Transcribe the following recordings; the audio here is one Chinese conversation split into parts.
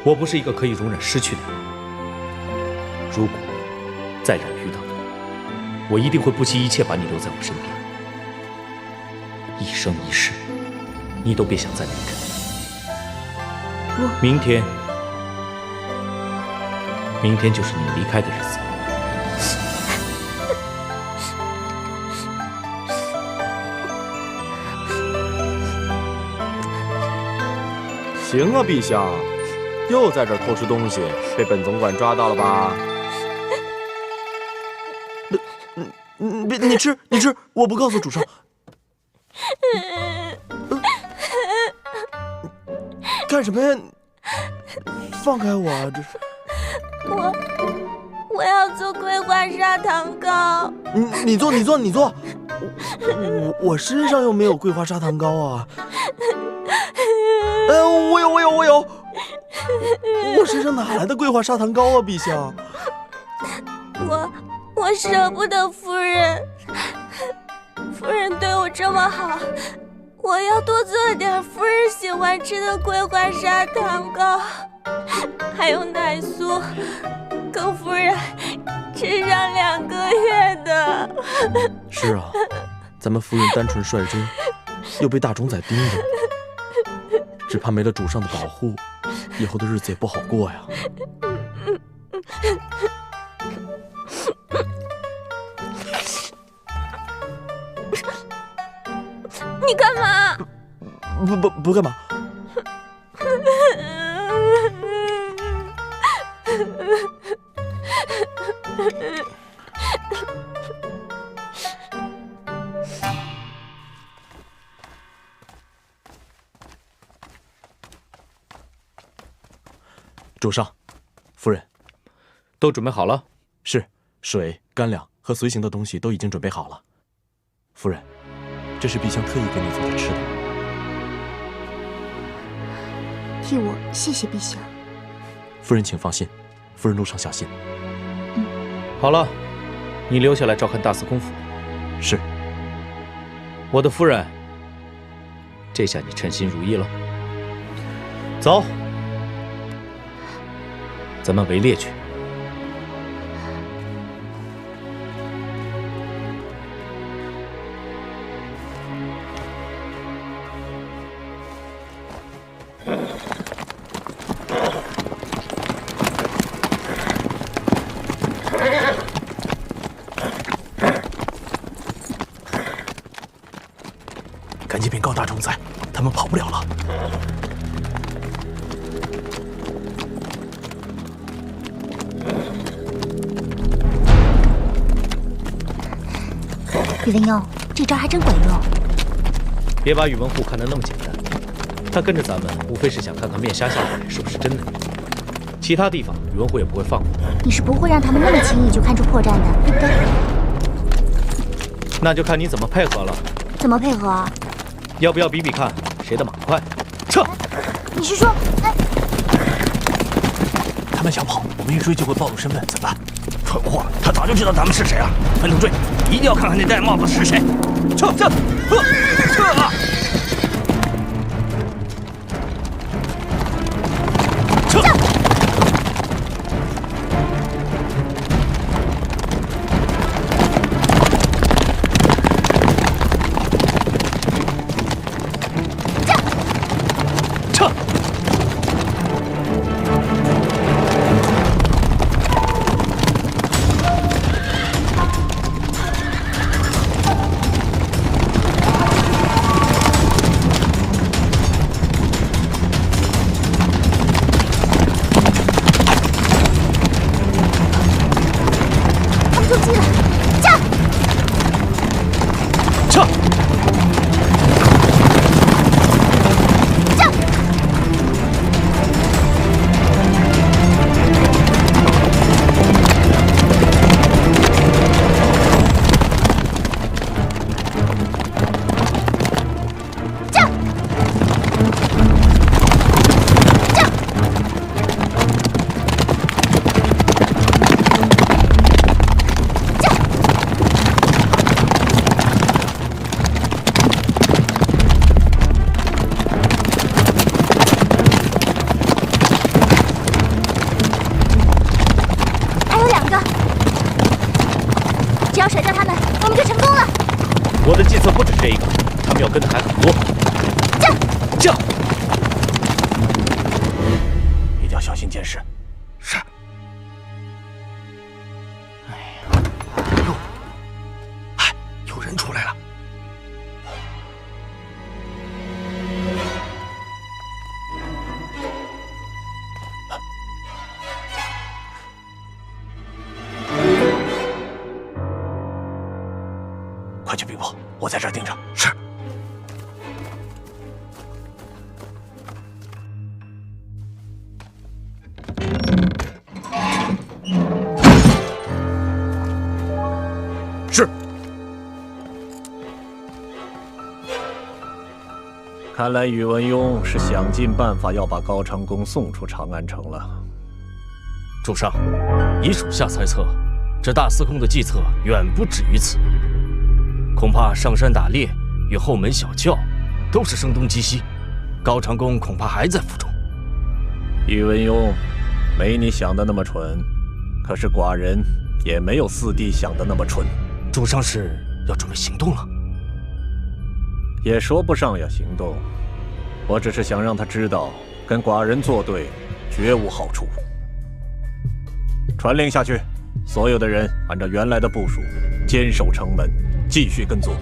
我不是一个可以容忍失去的人。如果再让我遇到你，我一定会不惜一切把你留在我身边，一生一世，你都别想再离开。明天就是你离开的日子。行啊，陛下，又在这儿偷吃东西，被本总管抓到了吧？你吃，我不告诉主上。干什么呀？放开我啊！这是我要做桂花砂糖糕。你做。我身上又没有桂花砂糖糕啊。我有。我身上哪来的桂花砂糖糕啊，陛下？我舍不得夫人，夫人对我这么好，我要多做点夫人喜欢吃的桂花砂糖糕，还有奶酥，够夫人吃上2个月的。是啊，咱们夫人单纯率真，又被大冢仔盯着，只怕没了主上的保护，以后的日子也不好过呀。你干嘛？不干嘛。主上，夫人，都准备好了？是，水、干粮和随行的东西都已经准备好了。夫人，这是陛下特意给你做的吃的。替我谢谢陛下。夫人请放心，夫人路上小心。好了，你留下来照看大司空府。是。我的夫人，这下你称心如意了。走，咱们围猎去。赶紧禀告大冢仔，他们跑不了了。宇文佑，这招还真管用。别把宇文护看得那么简单，他跟着咱们，无非是想看看面纱下的人是不是真的。其他地方，宇文护也不会放过。你是不会让他们那么轻易就看出破绽的，对不对？那就看你怎么配合了。怎么配合啊？要不要比比看谁的马快？撤！你是说，他们想跑，我们一追就会暴露身份，怎么办？蠢货，他早就知道咱们是谁了。分头追，一定要看看那戴帽子是谁。撤！撤！要甩掉他们，我们就成功了。我的计策不止这一个，他们要跟的还很多。这，一定要小心监视。是。哎呀，哟，哎，有人出来了。快去禀报，我在这儿盯着。是。是。看来宇文邕是想尽办法要把高长恭送出长安城了。主上，以属下猜测，这大司空的计策远不止于此。恐怕上山打猎与后门小轿都是声东击西，高长恭恐怕还在府中。宇文邕，没你想的那么蠢，可是寡人也没有四弟想的那么蠢。主上是要准备行动了？也说不上要行动，我只是想让他知道，跟寡人作对绝无好处。传令下去，所有的人按照原来的部署，坚守城门，继续跟踪。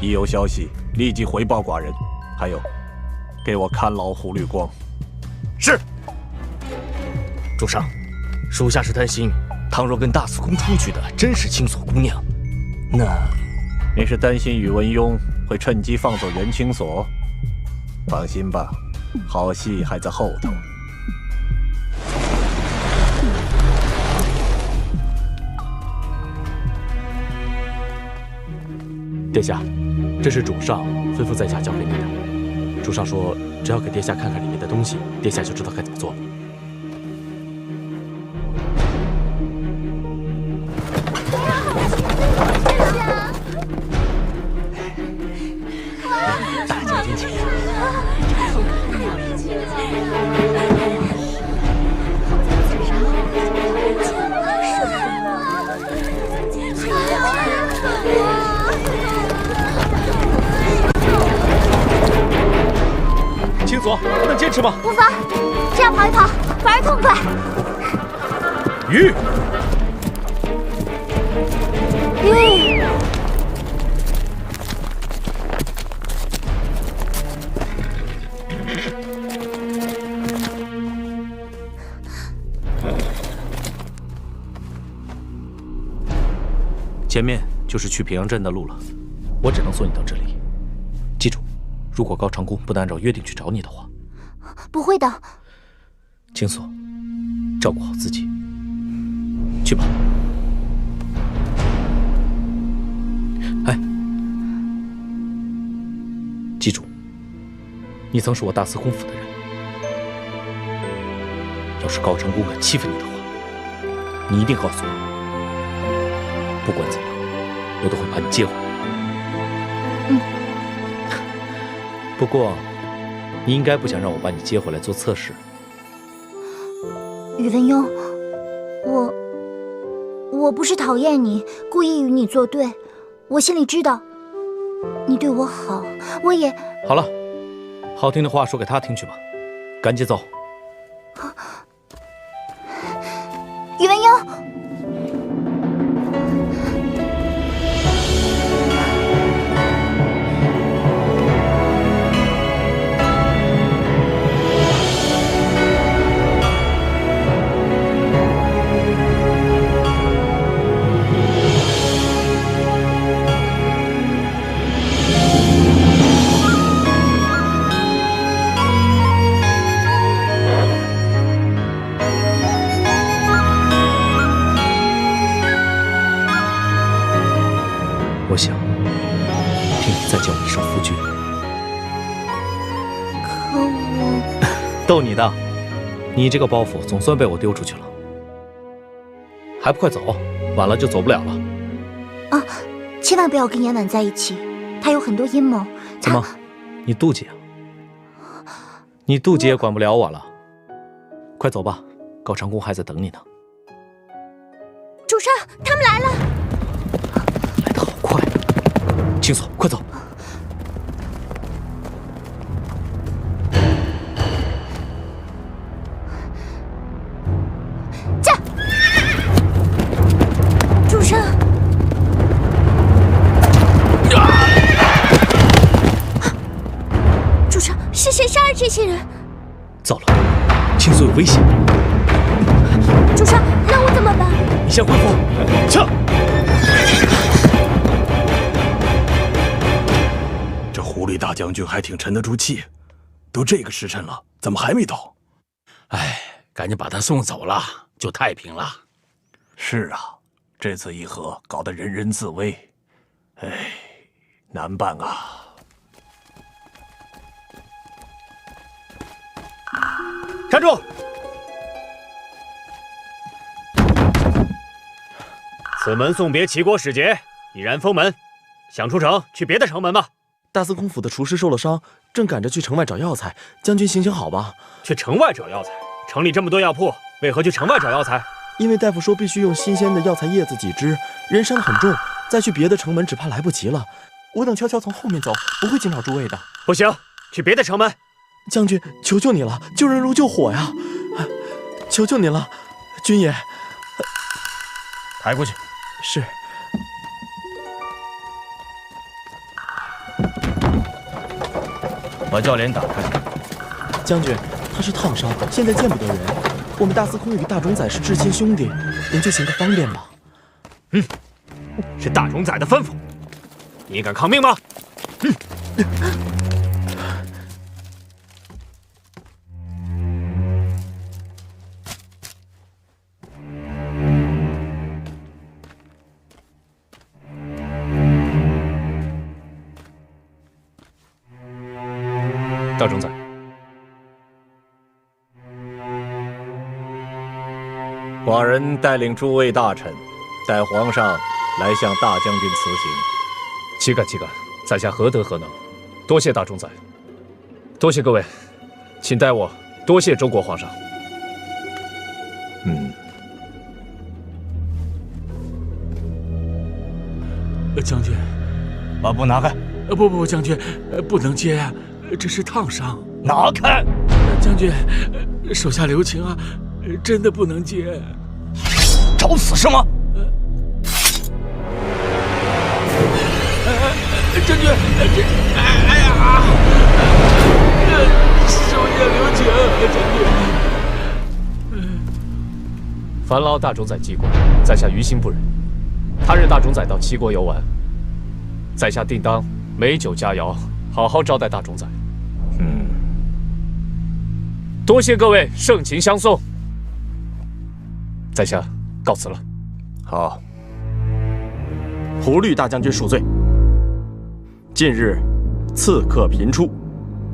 一有消息，立即回报寡人。还有，给我看牢胡绿光。是。主上，属下是担心，倘若跟大司空出去的真是青锁姑娘，那……你是担心宇文邕会趁机放走袁青锁？放心吧，好戏还在后头。殿下，这是主上吩咐在下交给你的。主上说，只要给殿下看看里面的东西，殿下就知道该怎么做了。大将军请。青锁，能坚持吗？无妨，这样跑一跑，反而痛快。鱼。前面就是去平阳镇的路了，我只能送你到这里。记住，如果高长恭不能按照约定去找你的话，不会的。青锁，照顾好自己，去吧。哎，记住，你曾是我大司空府的人，要是高长恭敢欺负你的话，你一定告诉我。不管怎样，我都会把你接回来。不过，你应该不想让我把你接回来做测试。宇文邕，我不是讨厌你，故意与你作对。我心里知道，你对我好，我也……好了，好听的话说给他听去吧。赶紧走。宇文邕。我想听你再叫一声夫君。可我……逗你的，你这个包袱总算被我丢出去了。还不快走，晚了就走不了了。啊，千万不要跟严婉在一起，他有很多阴谋。怎么，你妒忌啊？你妒忌也管不了我了。快走吧，高长恭还在等你呢。主上，他们来了。青锁，快走！驾！主上！主上，是谁杀了这些人？糟了，青锁有危险！主上，那我怎么办？你先恢复，撤！这狐狸大将军还挺沉得住气，都这个时辰了，怎么还没到？哎，赶紧把他送走了，就太平了。是啊，这次议和搞得人人自危，哎，难办啊！站住！此门送别齐国使节，已然封门，想出城去别的城门吧。大司空府的厨师受了伤，正赶着去城外找药材。将军行行好吧？去城外找药材？城里这么多药铺，为何去城外找药材？因为大夫说必须用新鲜的药材叶子几枝，人伤得很重，再去别的城门只怕来不及了。我等悄悄从后面走，不会惊扰诸位的。不行，去别的城门。将军，求求你了，救人如救火呀！求求你了，军爷。抬过去。是。把轿帘打开。将军，他是烫伤，现在见不得人。我们大司空与大冢宰是至亲兄弟，您就行个方便吧。是大冢宰的吩咐，你敢抗命吗？大冢宰，寡人带领诸位大臣，带皇上来向大将军辞行。岂敢岂敢，在下何德何能？多谢大冢宰，多谢各位，请代我多谢周国皇上。将军，把布拿开！不，将军，不能接啊，这是烫伤。拿开！将军，手下留情啊，真的不能接。找死是吗？将军，哎呀，手下留情，将军。烦劳大冢宰记过，在下于心不忍。他日大冢宰到齐国游玩，在下定当美酒佳肴，好好招待大冢宰。多谢各位盛情相送，在下告辞了。好。胡律大将军恕罪。近日刺客频出，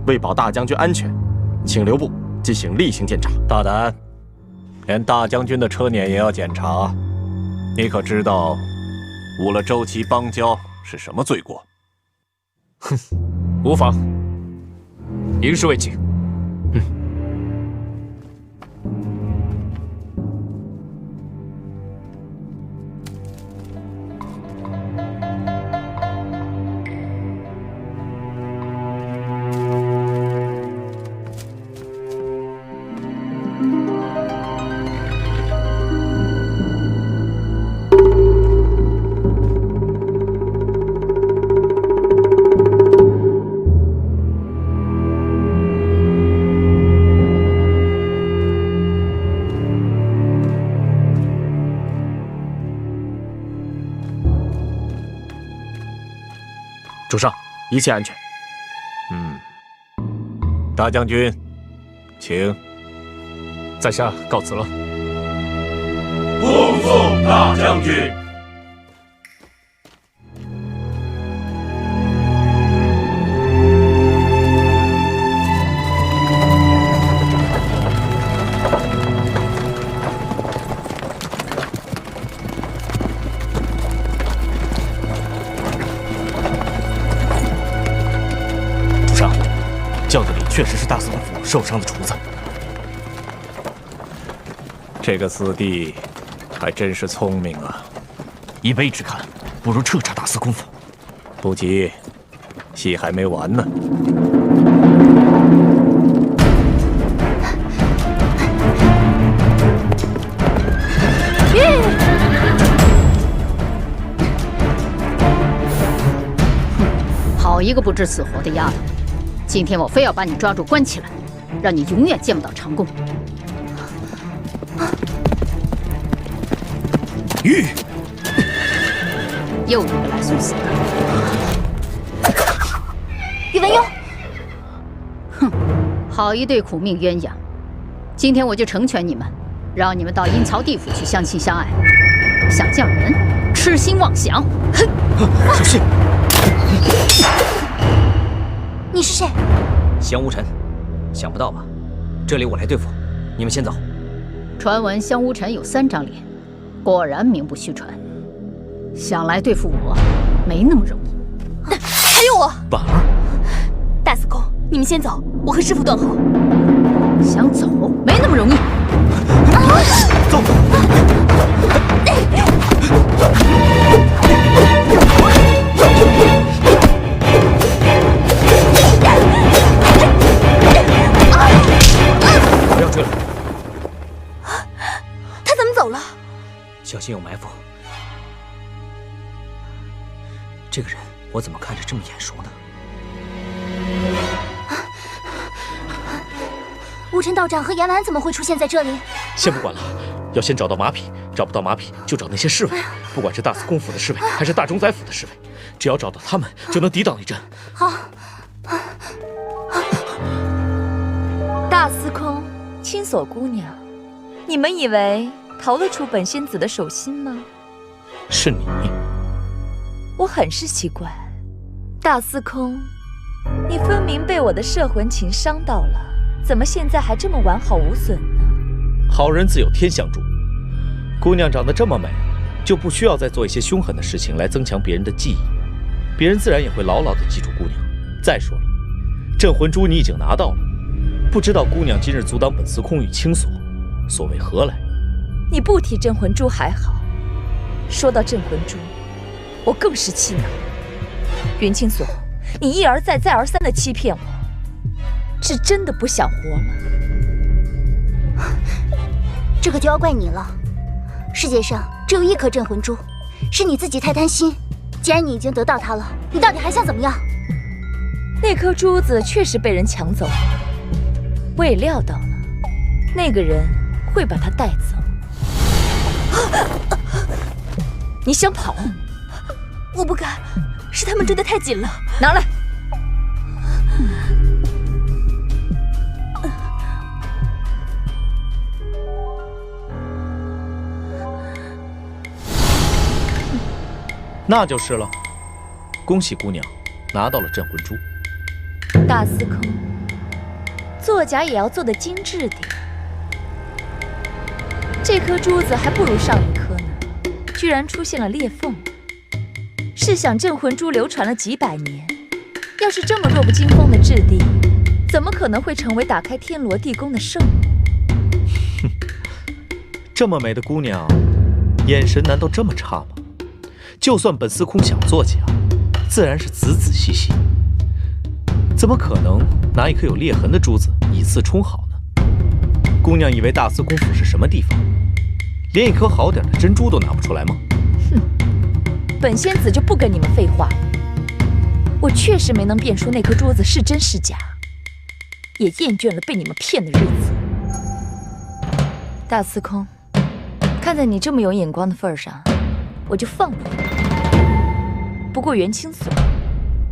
为保大将军安全，请留步进行例行检查。大胆，连大将军的车辇也要检查？你可知道误了周齐邦交是什么罪过？哼，无妨，迎侍卫请。主上，一切安全。大将军，请。在下告辞了。恭送大将军。轿子里确实是大司空府受伤的厨子。这个四弟还真是聪明啊！以卑职看，不如彻查大司空府。不急，戏还没完呢。好一个不知死活的丫头！今天我非要把你抓住关起来，让你永远见不到长恭。玉，又一个来送死的。宇文邕，哼，好一对苦命鸳鸯！今天我就成全你们，让你们到阴曹地府去相亲相爱。想见人，痴心妄想！哼！小心！你是谁？香无尘，想不到吧？这里我来对付，你们先走。传闻香无尘有3张脸，果然名不虚传。想来对付我，没那么容易。还有我，婉儿，大司空，你们先走，我和师傅断后。想走，没那么容易。走。不要追了，他怎么走了？小心有埋伏。这个人我怎么看着这么眼熟呢？无尘道长和严兰怎么会出现在这里？先不管了，要先找到马匹，找不到马匹就找那些侍卫，不管是大司空府的侍卫还是大冢宰府的侍卫，只要找到他们，就能抵挡一阵。好。大司空，青锁姑娘，你们以为逃得出本仙子的手心吗？是你。我很是奇怪，大司空，你分明被我的摄魂琴伤到了，怎么现在还这么完好无损呢？好人自有天相助，姑娘长得这么美，就不需要再做一些凶狠的事情来增强别人的记忆，别人自然也会牢牢地记住姑娘。再说了，镇魂珠你已经拿到了，不知道姑娘今日阻挡本司空与青锁，所为何来？你不提镇魂珠还好，说到镇魂珠，我更是气恼。云青锁，你一而再再而三地欺骗我，是真的不想活了？这可就要怪你了。世界上只有1颗镇魂珠，是你自己太贪心。既然你已经得到它了，你到底还想怎么样？那颗珠子确实被人抢走了，我也料到了，那个人会把它带走。你想跑？我不敢，是他们追得太紧了。拿来。那就是了。恭喜姑娘拿到了镇魂珠。大司空，作假也要做得精致点。这颗珠子还不如上一颗呢，居然出现了裂缝。试想镇魂珠流传了几百年，要是这么弱不禁风的质地，怎么可能会成为打开天罗地宫的圣物？哼，这么美的姑娘，眼神难道这么差吗？就算本司空想作假，自然是仔仔细细，怎么可能拿一颗有裂痕的珠子以次充好呢？姑娘以为大司空府是什么地方，连一颗好点的珍珠都拿不出来吗？哼，本仙子就不跟你们废话了。我确实没能辨出那颗珠子是真是假，也厌倦了被你们骗的日子。大司空，看在你这么有眼光的份上，我就放你一马。不过袁青锁，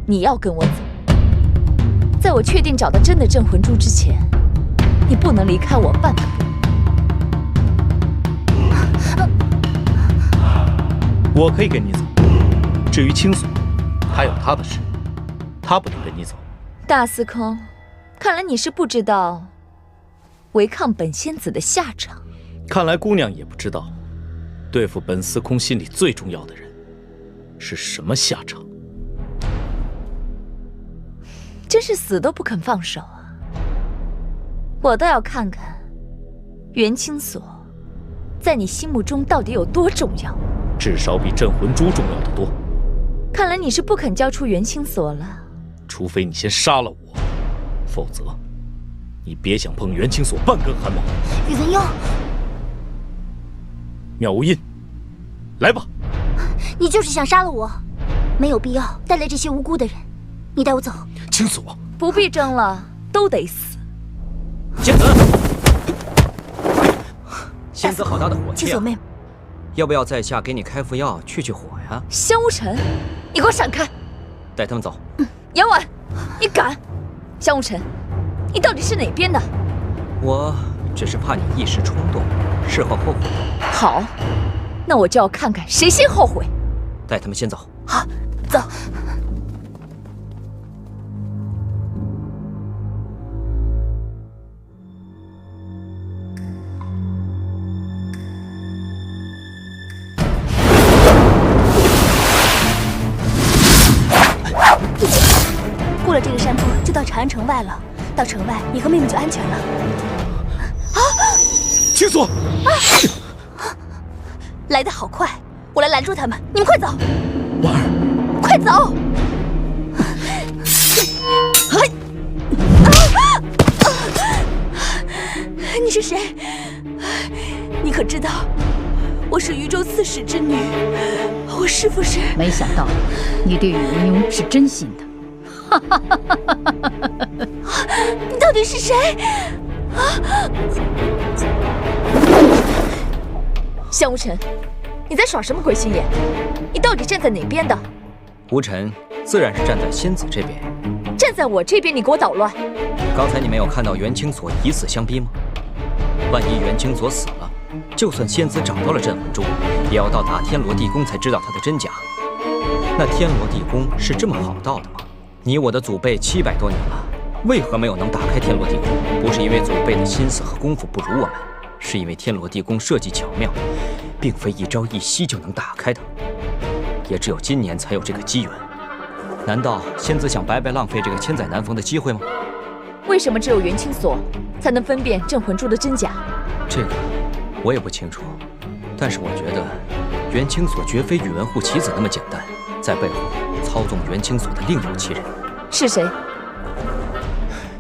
你要跟我走，在我确定找到真的镇魂珠之前，你不能离开我半步。我可以跟你走，至于青锁，他有他的事，他不能跟你走。大司空，看来你是不知道违抗本仙子的下场。看来姑娘也不知道，对付本司空心里最重要的人是什么下场。真是死都不肯放手啊！我倒要看看袁青锁在你心目中到底有多重要。至少比镇魂珠重要的多。看来你是不肯交出元清锁了。除非你先杀了我，否则你别想碰元清锁半根汗毛。宇文邕，妙无印，来吧！你就是想杀了我，没有必要带来这些无辜的人。你带我走。清锁，不必争了，都得死。仙子，仙子好大的火气啊！清锁妹妹，要不要在下给你开副药去火呀？萧无尘，你给我闪开！带他们走。杨婉，你敢？萧无尘，你到底是哪边的？我只是怕你一时冲动，事后后悔。好，那我就要看看谁先后悔。带他们先走。好，走。过了这个山坡就到长安城外了。到城外，你和妹妹就安全了。啊！清锁！来得好快，我来拦住他们，你们快走！婉儿，快走！你是谁？你可知道，我是渝州刺史之女，我师父是……没想到你对宇文邕是真心的。你到底是谁？萧无尘，你在耍什么鬼心眼？你到底站在哪边的？无尘自然是站在仙子这边。站在我这边，你给我捣乱！刚才你没有看到元清锁以死相逼吗？万一元清锁死了，就算仙子找到了镇魂珠，也要到达天罗地宫才知道它的真假。那天罗地宫是这么好到的吗？你我的祖辈700多年了，为何没有能打开天罗地宫？不是因为祖辈的心思和功夫不如我们，是因为天罗地宫设计巧妙，并非一朝一夕就能打开的，也只有今年才有这个机缘。难道仙子想白白浪费这个千载难逢的机会吗？为什么只有元清锁才能分辨镇魂珠的真假？这个我也不清楚，但是我觉得元清锁绝非宇文护棋子那么简单，在背后操纵元清锁的另有其人。是谁？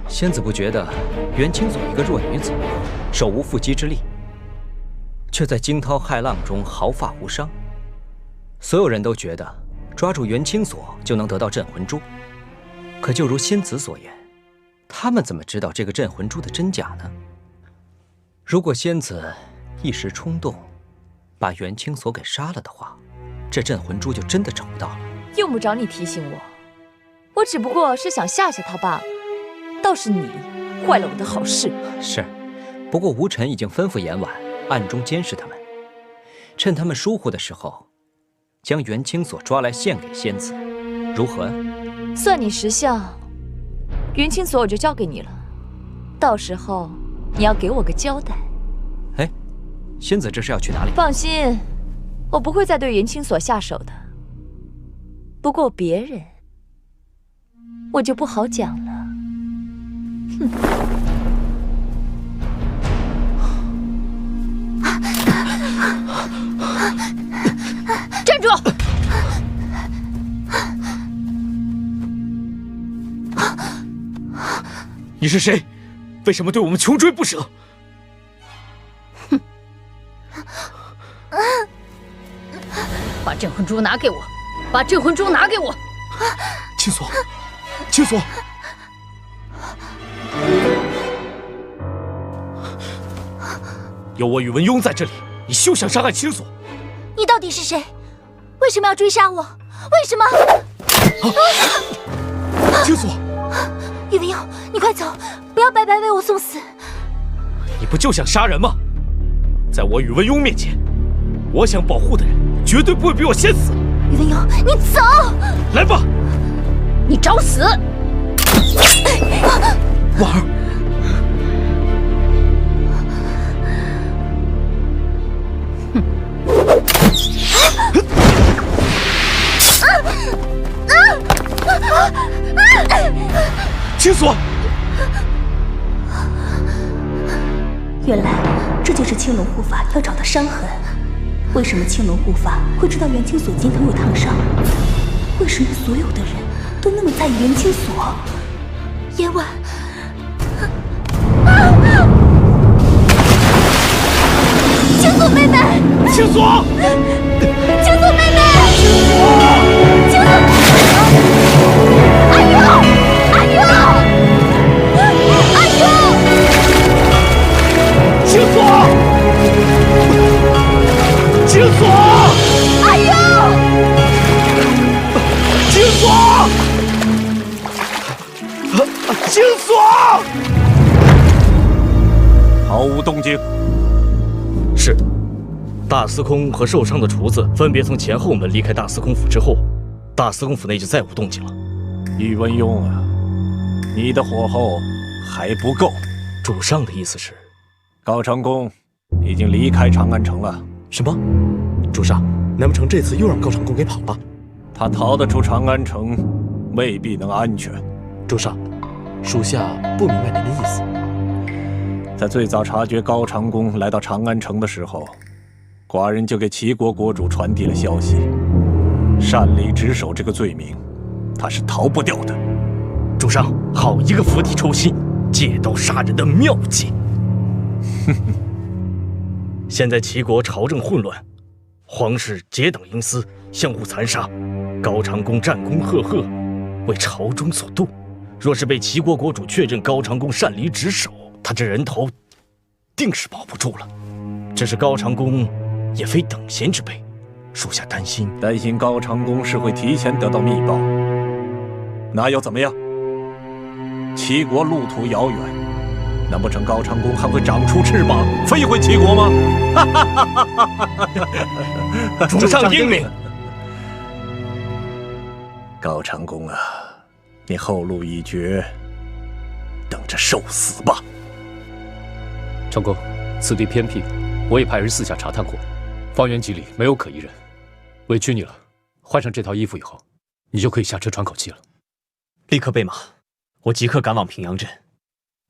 仙子不觉得元清锁一个弱女子，手无缚鸡之力，却在惊涛骇浪中毫发无伤？所有人都觉得抓住元清锁就能得到镇魂珠，可就如仙子所言，他们怎么知道这个镇魂珠的真假呢？如果仙子一时冲动，把元清锁给杀了的话，这镇魂珠就真的找不到了。用不着你提醒我，我只不过是想吓吓他罢了。倒是你坏了我的好事。是，不过吴尘已经吩咐严婉暗中监视他们，趁他们疏忽的时候，将元清锁抓来献给仙子，如何？算你识相，元清锁我就交给你了，到时候你要给我个交代。哎，仙子这是要去哪里？放心，我不会再对元清锁下手的。不过别人，我就不好讲了。哼。站住！你是谁？为什么对我们穷追不舍？哼！把镇魂珠拿给我！把镇魂珠拿给我！青锁，青锁！有我宇文邕在这里，你休想杀害青锁！你到底是谁？为什么要追杀我？为什么？青锁！宇文邕，你快走，不要白白为我送死！你不就想杀人吗？在我宇文邕面前，我想保护的人绝对不会比我先死。宇文邕，你走！来吧！你找死！婉儿。青锁，原来这就是青龙护法要找的伤痕。为什么青龙护法会知道元清锁肩头有烫伤？会为什么所有的人都那么在意袁清所？叶婉，清所妹妹，清所，清所妹妹，清所，阿勇，阿勇，阿勇，清所，清所，阿勇，清所，清所，毫无动静。是，大司空和受伤的厨子分别从前后门离开大司空府之后，大司空府内就再无动静了。宇文邕啊，你的火候还不够。主上的意思是，高长恭已经离开长安城了。什么？主上，难不成这次又让高长恭给跑了？他逃得出长安城，未必能安全。主上，属下不明白您的意思。在最早察觉高长恭来到长安城的时候，寡人就给齐国国主传递了消息，擅离职守这个罪名，他是逃不掉的。主上，好一个釜底抽薪、借刀杀人的妙计！现在齐国朝政混乱，皇室结党营私，相互残杀，高长恭战功赫赫，为朝中所妒。若是被齐国国主确认高长恭擅离职守，他这人头定是保不住了。只是高长恭也非等闲之辈，属下担心高长恭是会提前得到密报。那又怎么样？齐国路途遥远，难不成高长恭还会长出翅膀飞回齐国吗？主上英明。高长恭啊，你后路已绝，等着受死吧。长恭，此地偏僻，我也派人四下查探过，方圆几里没有可疑人。委屈你了，换上这套衣服以后，你就可以下车喘口气了。立刻备马，我即刻赶往平阳镇，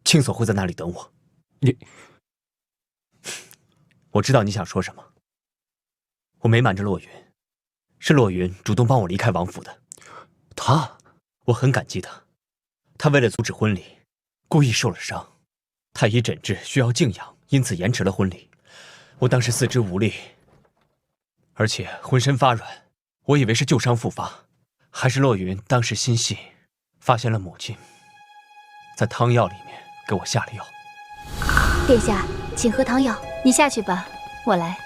青所会在那里等我。你，我知道你想说什么。我没瞒着洛云，是洛云主动帮我离开王府的。我很感激他，他为了阻止婚礼，故意受了伤。太医诊治需要静养，因此延迟了婚礼。我当时四肢无力，而且浑身发软，我以为是旧伤复发，还是洛云当时心细，发现了母亲，在汤药里面给我下了药。殿下，请喝汤药。你下去吧，我来。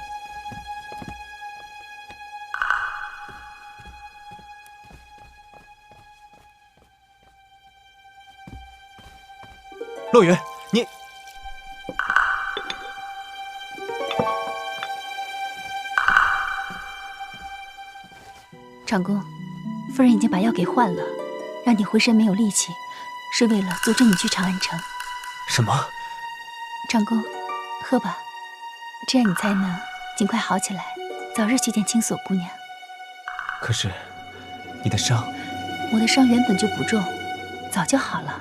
洛云，你。长恭，夫人已经把药给换了，让你浑身没有力气，是为了阻止你去长安城。什么？长恭，喝吧，这样你才能尽快好起来，早日去见青锁姑娘。可是，你的伤……我的伤原本就不重，早就好了。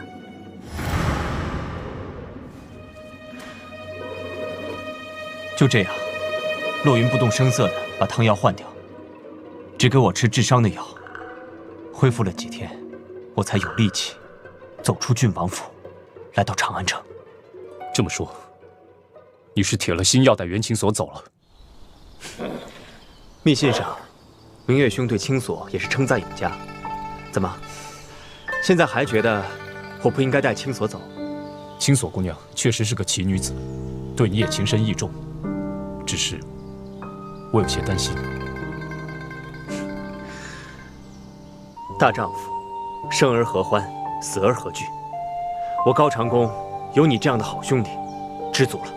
就这样，洛云不动声色地把汤药换掉，只给我吃治伤的药。恢复了几天，我才有力气走出郡王府，来到长安城。这么说，你是铁了心要带袁清所走了？密信上，明月兄对青所也是称赞有加。怎么，现在还觉得我不应该带青所走？青所姑娘确实是个奇女子，对你也情深意重。只是我有些担心。大丈夫，生而何欢，死而何惧？我高长恭有你这样的好兄弟，知足了。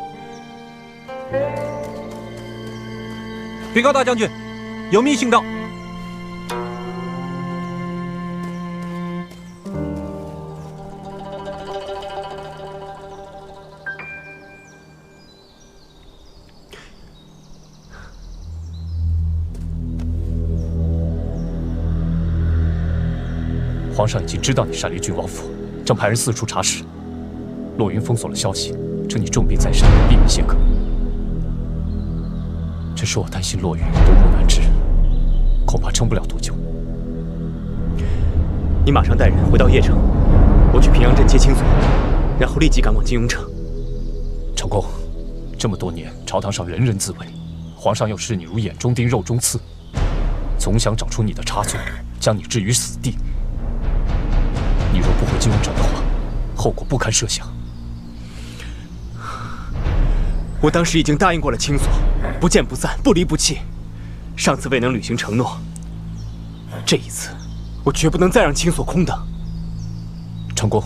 禀告大将军，有密信到。皇上已经知道你擅离郡王府，正派人四处查实。洛云封锁了消息，称你重病在身，避免陷客。只是我担心洛云毒物难治，恐怕撑不了多久。你马上带人回到邺城，我去平阳镇接青锁，然后立即赶往金庸城。长公，这么多年，朝堂上人人自危，皇上又视你如眼中钉、肉中刺，总想找出你的差错，将你置于死地。你若不回金庸城的话，后果不堪设想。我当时已经答应过了青锁，不见不散，不离不弃。上次未能履行承诺，这一次我绝不能再让青锁空等。长公，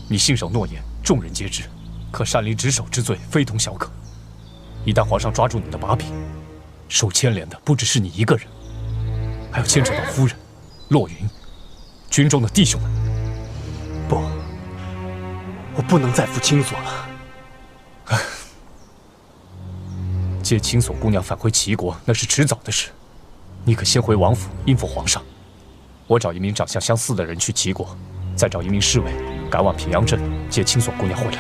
你信守诺言，众人皆知，可擅离职守之罪非同小可。一旦皇上抓住你的把柄，受牵连的不只是你一个人，还要牵扯到夫人、洛云、军中的弟兄们。不，我不能再负青锁了。接青锁姑娘返回齐国，那是迟早的事。你可先回王府应付皇上。我找一名长相相似的人去齐国，再找一名侍卫赶往平阳镇接青锁姑娘回来。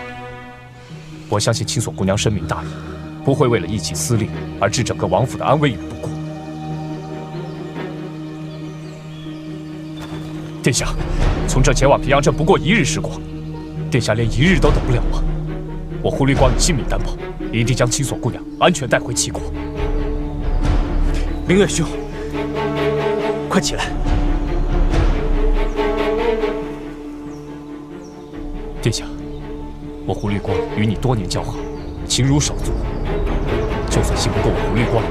我相信青锁姑娘深明大义，不会为了一己私利而置整个王府的安危于不顾。殿下，从这前往平阳镇不过1日时光，殿下连1日都等不了吗？我胡律光以性命担保，一定将青锁姑娘安全带回齐国。明月兄，快起来！殿下，我胡律光与你多年交好，情如手足。就算信不过我胡律光，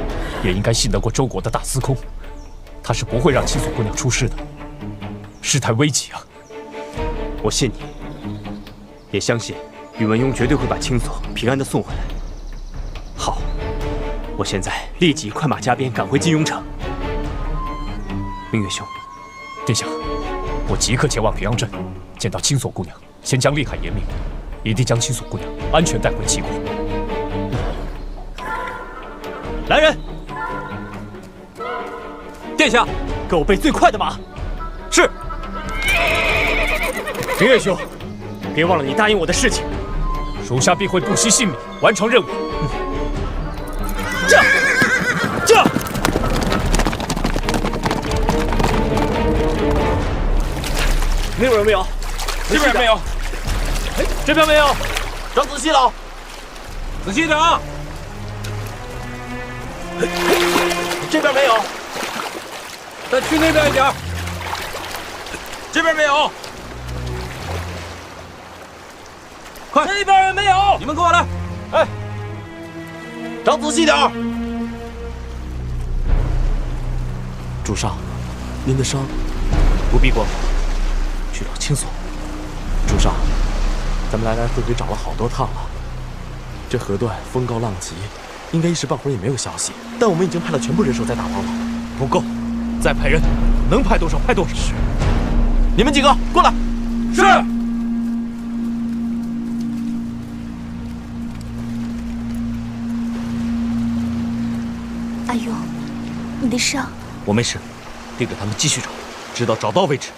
也应该信得过周国的大司空，他是不会让青锁姑娘出事的。事态危急啊！我信你，也相信宇文邕绝对会把青锁平安地送回来。好，我现在立即快马加鞭赶回金庸城。明月兄，殿下，我即刻前往平阳镇，见到青锁姑娘，先将厉害严明，一定将青锁姑娘安全带回齐国。来人！殿下，给我备最快的马。是。明月兄，别忘了你答应我的事情。属下必会不惜性命完成任务。驾！驾！那边有没有？这边没有。哎，这边没有。找仔细了，仔细点啊！这边没有。再去那边一点。这边没有。快，那边也没有。你们跟我来。哎，找仔细点儿。主上，您的伤不必关我，去找青锁。主上，咱们来来回回找了好多趟了，这河段风高浪急，应该一时半会儿也没有消息。但我们已经派了全部人手在打捞了，不够，再派人，能派多少派多少。是，你们几个过来。是。阿勇，你的伤？我没事，盯着他们继续找，直到找到为止。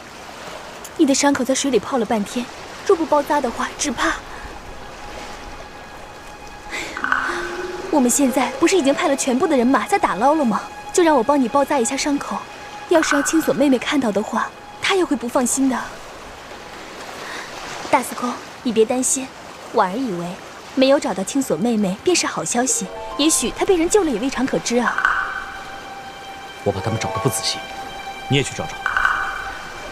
你的伤口在水里泡了半天，若不包扎的话，只怕……我们现在不是已经派了全部的人马在打捞了吗？就让我帮你包扎一下伤口。要是让青锁妹妹看到的话，她也会不放心的。大司空，你别担心，婉儿以为没有找到青锁妹妹便是好消息，也许她被人救了也未尝可知啊。我怕他们找得不仔细，你也去找找。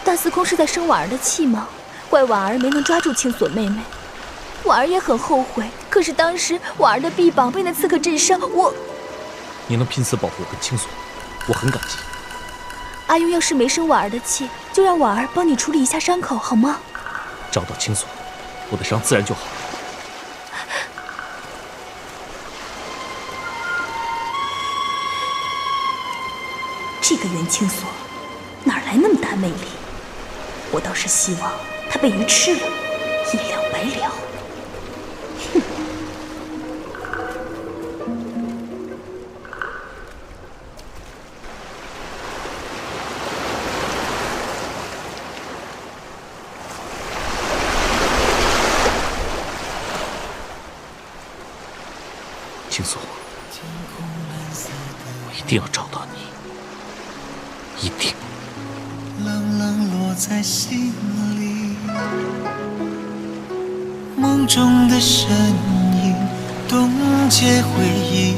大司空是在生婉儿的气吗？怪婉儿没能抓住青锁妹妹，婉儿也很后悔。可是当时婉儿的臂膀被那刺客震伤，你能拼死保护我跟青锁，我很感激。阿勇要是没生婉儿的气，就让婉儿帮你处理一下伤口，好吗？找到青锁，我的伤自然就好了。这个袁青锁哪来那么大魅力？我倒是希望他被鱼吃了，一了百了。哼！青锁，我一定要找到你，一定。冷冷落在心里，梦中的身影冻结回忆，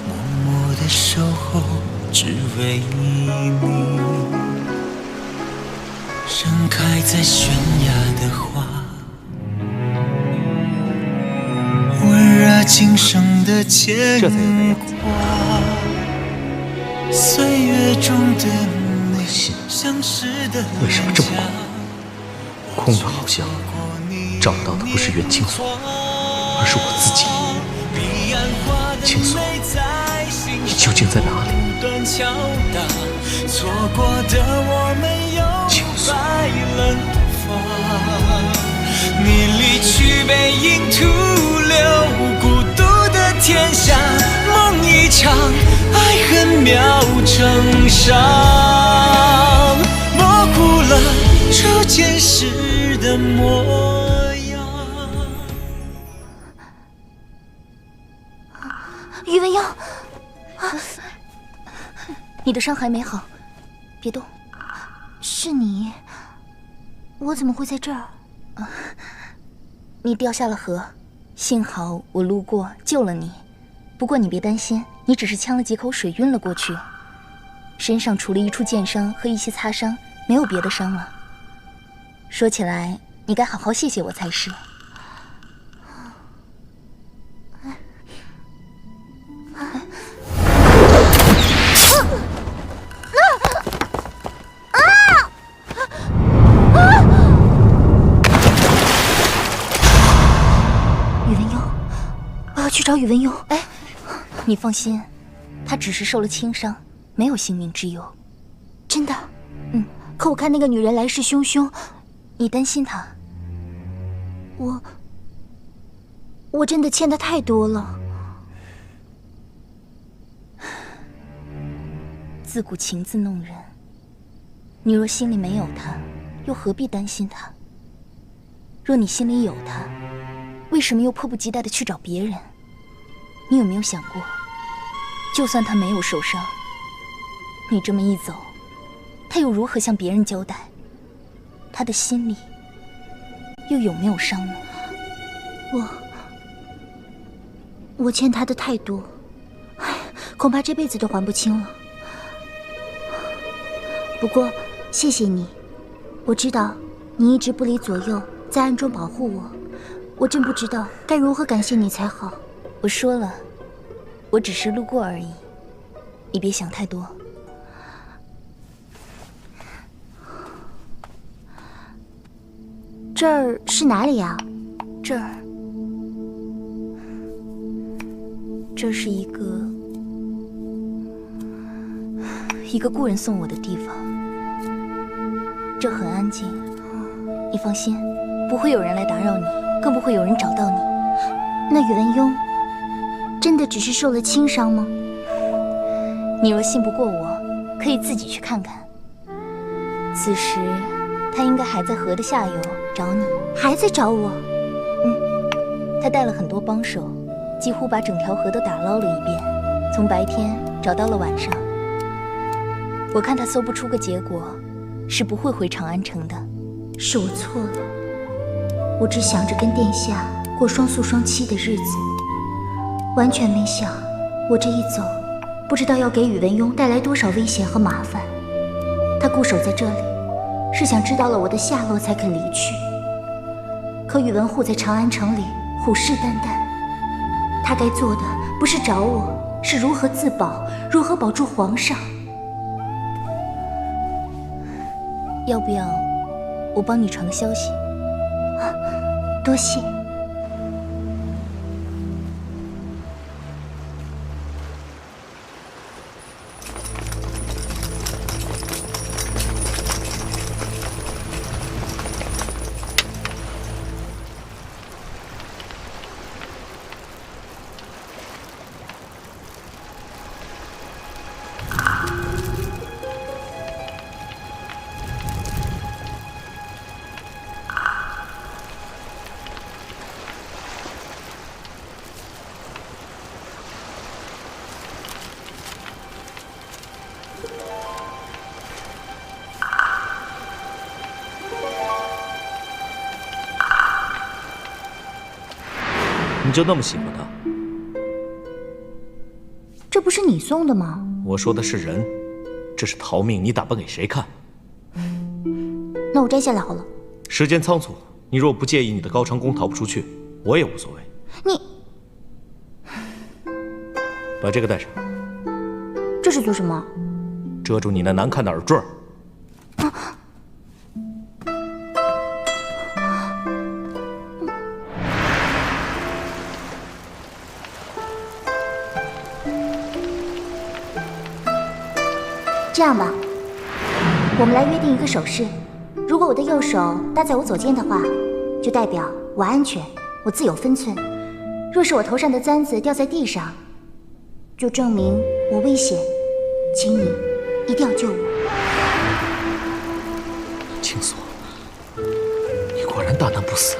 默默的守候只为你。盛开在悬崖的花，温热今生的牵挂，岁月中的你，相识的为什么这么空？空的好像找到的不是袁清锁，而是我自己。清锁，你究竟在哪里？清锁，你离去背影徒留孤独的天下，梦一场，爱恨秒成伤，模糊了初见时的模样。宇文鸯，你的伤还没好，别动。是你？我怎么会在这儿？你掉下了河，幸好我路过救了你。不过你别担心，你只是呛了几口水晕了过去，身上除了一处剑伤和一些擦伤，没有别的伤了。说起来，你该好好谢谢我才是。去找宇文鸯。哎，你放心，他只是受了轻伤，没有性命之忧。真的？嗯。可我看那个女人来势汹汹，你担心她？我真的欠她太多了。自古情字弄人，你若心里没有她，又何必担心她？若你心里有她，为什么又迫不及待地去找别人？你有没有想过，就算他没有受伤，你这么一走，他又如何向别人交代？他的心里又有没有伤呢？我欠他的太多，恐怕这辈子都还不清了。不过谢谢你，我知道你一直不离左右，在暗中保护我，我真不知道该如何感谢你才好。我说了，我只是路过而已，你别想太多。这儿是哪里呀？这是一个故人送我的地方，这很安静，你放心，不会有人来打扰你，更不会有人找到你。那宇文鸯真的只是受了轻伤吗？你若信不过我，可以自己去看看。此时他应该还在河的下游找你。还在找我？他带了很多帮手，几乎把整条河都打捞了一遍，从白天找到了晚上。我看他搜不出个结果，是不会回长安城的。是我错了，我只想着跟殿下过双宿双栖的日子，完全没想我这一走，不知道要给宇文鸯带来多少危险和麻烦。他固守在这里，是想知道了我的下落才肯离去。可宇文护在长安城里虎视眈眈，他该做的不是找我，是如何自保，如何保住皇上。要不要我帮你传个消息？多谢。就那么喜欢他？这不是你送的吗？我说的是人，这是逃命，你打扮给谁看？那我摘下来好了。时间仓促，你若不介意你的高长弓逃不出去，我也无所谓。你把这个戴上。这是做什么？遮住你那难看的耳坠。这样吧，我们来约定一个手势。如果我的右手搭在我左肩的话，就代表我安全，我自有分寸；若是我头上的簪子掉在地上，就证明我危险，请你一定要救我。青锁，你果然大难不死。